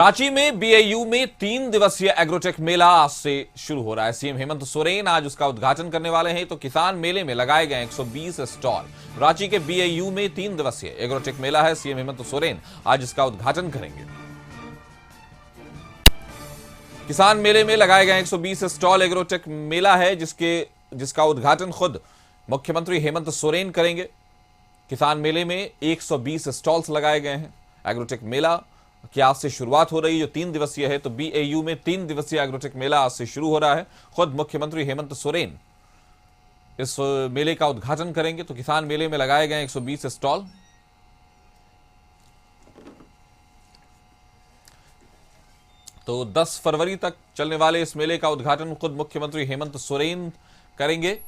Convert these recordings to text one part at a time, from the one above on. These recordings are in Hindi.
रांची में बीएयू में 3 दिवसीय एग्रोटेक मेला आज से शुरू हो रहा है। सीएम हेमंत सोरेन आज उसका उद्घाटन करने वाले हैं। तो किसान मेले में लगाए गए 120 स्टॉल। रांची के बीएयू में 3 दिवसीय एग्रोटेक मेला है। सीएम हेमंत सोरेन आज इसका उद्घाटन करेंगे। किसान मेले में लगाए गए 120 स्टॉल एग्रोटेक मेला है, जिसका उद्घाटन खुद मुख्यमंत्री हेमंत सोरेन करेंगे। किसान मेले में 120 स्टॉल्स लगाए गए हैं। एग्रोटेक मेला की आज से शुरुआत हो रही है, जो 3 दिवसीय है। तो बीएयू में 3 दिवसीय एग्रोटेक मेला आज से शुरू हो रहा है। खुद मुख्यमंत्री हेमंत सोरेन इस मेले का उद्घाटन करेंगे। तो किसान मेले में लगाए गए 120 स्टॉल। तो 10 फरवरी तक चलने वाले इस मेले का उद्घाटन खुद मुख्यमंत्री हेमंत सोरेन करेंगे।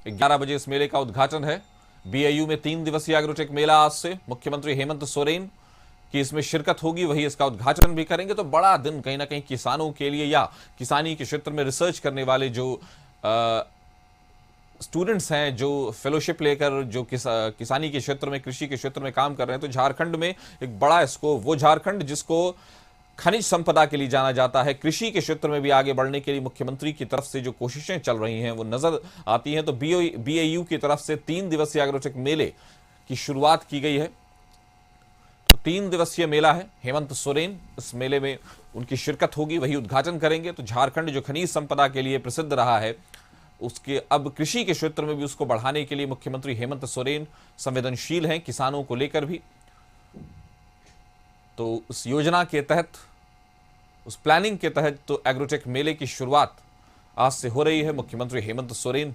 11 बजे इस मेले का उद्घाटन है। बीएयू में 3 दिवसीय एग्रोटेक मेला आज से। मुख्यमंत्री हेमंत सोरेन कि इसमें शिरकत होगी, वही इसका उद्घाटन भी करेंगे। तो बड़ा दिन कहीं ना कहीं किसानों के लिए, या किसानी के क्षेत्र में रिसर्च करने वाले जो स्टूडेंट्स हैं, जो फेलोशिप लेकर जो किसानी के क्षेत्र में, कृषि के क्षेत्र में काम कर रहे हैं, तो झारखंड में एक बड़ा स्कोप, वो झारखंड जिसको खनिज संपदा के लिए जाना जाता है, कृषि के क्षेत्र में भी आगे बढ़ने के लिए मुख्यमंत्री की तरफ से जो कोशिशें चल रही हैं वो नजर आती हैं। तो बीएयू की तरफ से 3 दिवसीय एग्रोटेक मेले की शुरुआत की गई है। 3 दिवसीय मेला है। हेमंत सोरेन इस मेले में उनकी शिरकत होगी, वही उद्घाटन करेंगे। तो झारखंड जो खनिज संपदा के लिए प्रसिद्ध रहा है, उसके अब कृषि के क्षेत्र में भी उसको बढ़ाने के लिए मुख्यमंत्री हेमंत सोरेन संवेदनशील हैं, किसानों को लेकर भी। तो उस योजना के तहत, उस प्लानिंग के तहत तो एग्रोटेक मेले की शुरुआत आज से हो रही है। मुख्यमंत्री हेमंत सोरेन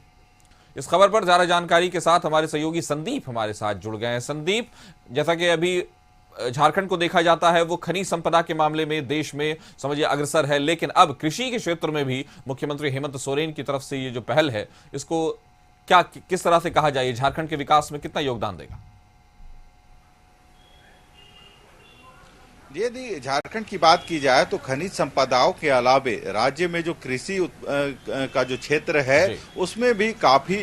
इस खबर पर ज्यादा जानकारी के साथ हमारे सहयोगी संदीप हमारे साथ जुड़ गए हैं। संदीप, जैसा कि अभी झारखंड को देखा जाता है वो खनिज संपदा के मामले में देश में समझिए अग्रसर है, लेकिन अब कृषि के क्षेत्र में भी मुख्यमंत्री हेमंत सोरेन की तरफ से ये जो पहल है, इसको क्या किस तरह से कहा जाए, झारखंड के विकास में कितना योगदान देगा? यदि झारखंड की बात की जाए तो खनिज संपदाओं के अलावे राज्य में जो कृषि का जो क्षेत्र है उसमें भी काफी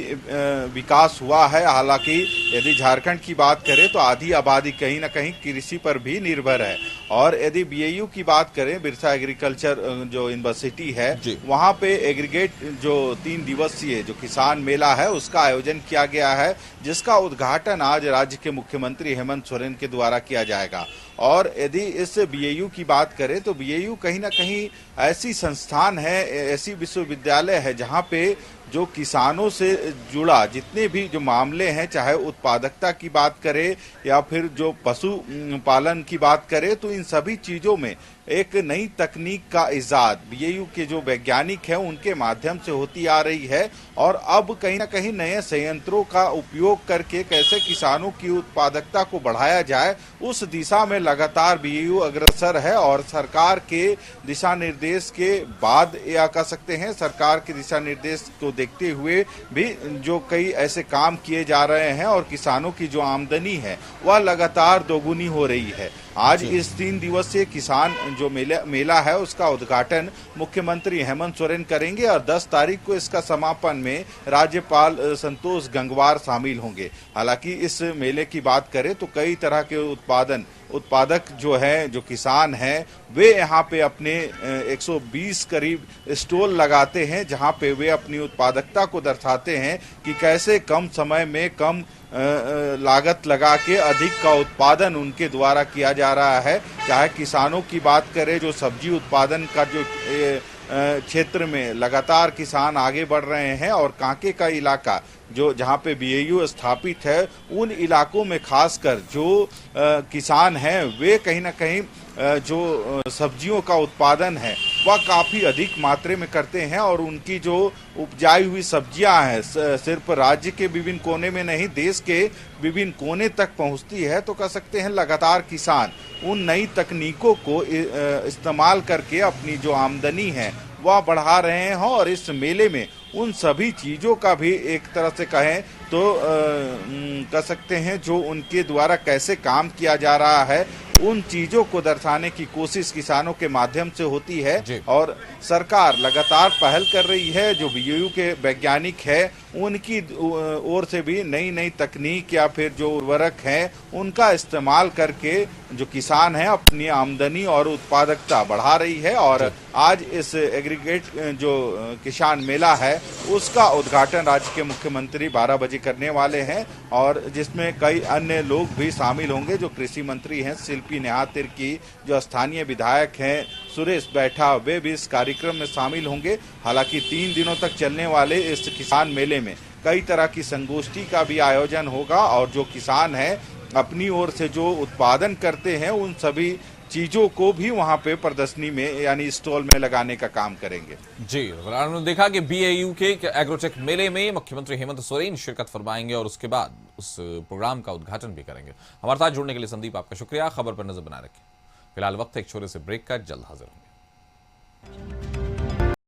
विकास हुआ है। हालांकि यदि झारखंड की बात करें तो आधी आबादी कहीं ना कहीं कृषि पर भी निर्भर है। और यदि बीएयू की बात करें, बिरसा एग्रीकल्चर जो यूनिवर्सिटी है, वहां पे एग्रीगेट जो 3 दिवसीय जो किसान मेला है उसका आयोजन किया गया है, जिसका उद्घाटन आज राज्य के मुख्यमंत्री हेमंत सोरेन के द्वारा किया जाएगा। और यदि इस बीएयू की बात करें तो बीएयू कहीं ना कहीं ऐसी संस्थान है, ऐसी विश्वविद्यालय है जहां पे जो किसानों से जुड़ा जितने भी जो मामले हैं, चाहे उत्पादकता की बात करें या फिर जो पशु पालन की बात करें, तो इन सभी चीजों में एक नई तकनीक का इजाद बीएयू के जो वैज्ञानिक हैं उनके माध्यम से होती आ रही है। और अब कहीं ना कहीं नए संयंत्रों का उपयोग करके कैसे किसानों की उत्पादकता को बढ़ाया जाए, उस दिशा में लगातार बीएयू अग्रसर है। और सरकार के दिशा निर्देश के बाद, या कह सकते हैं सरकार के दिशा निर्देश को देखते हुए भी जो कई ऐसे काम किए जा रहे हैं, और किसानों की जो आमदनी है वह लगातार दोगुनी हो रही है। आज इस 3 दिवसीय किसान जो मेला है उसका उद्घाटन मुख्यमंत्री हेमंत सोरेन करेंगे, और 10 तारीख को इसका समापन में राज्यपाल संतोष गंगवार शामिल होंगे। हालांकि इस मेले की बात करें तो कई तरह के उत्पादक जो है, जो किसान हैं, वे यहाँ पे अपने 120 करीब स्टॉल लगाते हैं, जहाँ पे वे अपनी उत्पादकता को दर्शाते हैं कि कैसे कम समय में कम लागत लगा के अधिक का उत्पादन उनके द्वारा किया जा रहा है। चाहे किसानों की बात करें, जो सब्जी उत्पादन का जो क्षेत्र में लगातार किसान आगे बढ़ रहे हैं, और कांके का इलाका जो जहाँ पे बीएयू स्थापित है, उन इलाकों में खासकर जो किसान हैं वे कहीं ना कहीं जो सब्जियों का उत्पादन है वह काफी अधिक मात्रा में करते हैं। और उनकी जो उपजाई हुई सब्जियां हैं सिर्फ राज्य के विभिन्न कोने में नहीं, देश के विभिन्न कोने तक पहुंचती है। तो कह सकते हैं लगातार किसान उन नई तकनीकों को इस्तेमाल करके अपनी जो आमदनी है वह बढ़ा रहे हैं। और इस मेले में उन सभी चीजों का भी एक तरह से कहें तो कह सकते हैं जो उनके द्वारा कैसे काम किया जा रहा है उन चीजों को दर्शाने की कोशिश किसानों के माध्यम से होती है। जी। और सरकार लगातार पहल कर रही है। जो बीएयू के वैज्ञानिक है उनकी ओर से भी नई नई तकनीक या फिर जो उर्वरक हैं उनका इस्तेमाल करके जो किसान है अपनी आमदनी और उत्पादकता बढ़ा रही है। और आज इस एग्रीगेट जो किसान मेला है उसका उद्घाटन राज्य के मुख्यमंत्री 12 बजे करने वाले हैं और जिसमें कई अन्य लोग भी शामिल होंगे। जो कृषि मंत्री हैं शिल्पी नेहा तिर्की, जो स्थानीय विधायक हैं सुरेश बैठा, वे भी इस कार्यक्रम में शामिल होंगे। हालांकि 3 दिनों तक चलने वाले इस किसान मेले में कई तरह की संगोष्ठी का भी आयोजन होगा और जो किसान है अपनी ओर से जो उत्पादन करते हैं उन सभी चीजों को भी वहां पे प्रदर्शनी में यानी स्टॉल में लगाने का काम करेंगे। जी, उन्होंने देखा कि बीएयू के एग्रोटेक मेले में मुख्यमंत्री हेमंत सोरेन शिरकत फरमाएंगे और उसके बाद उस प्रोग्राम का उद्घाटन भी करेंगे। हमारे साथ जुड़ने के लिए संदीप आपका शुक्रिया। खबर पर नजर बनाए रखें। फिलहाल वक्त एक छोटे से ब्रेक का, जल्द हाजिर होंगे।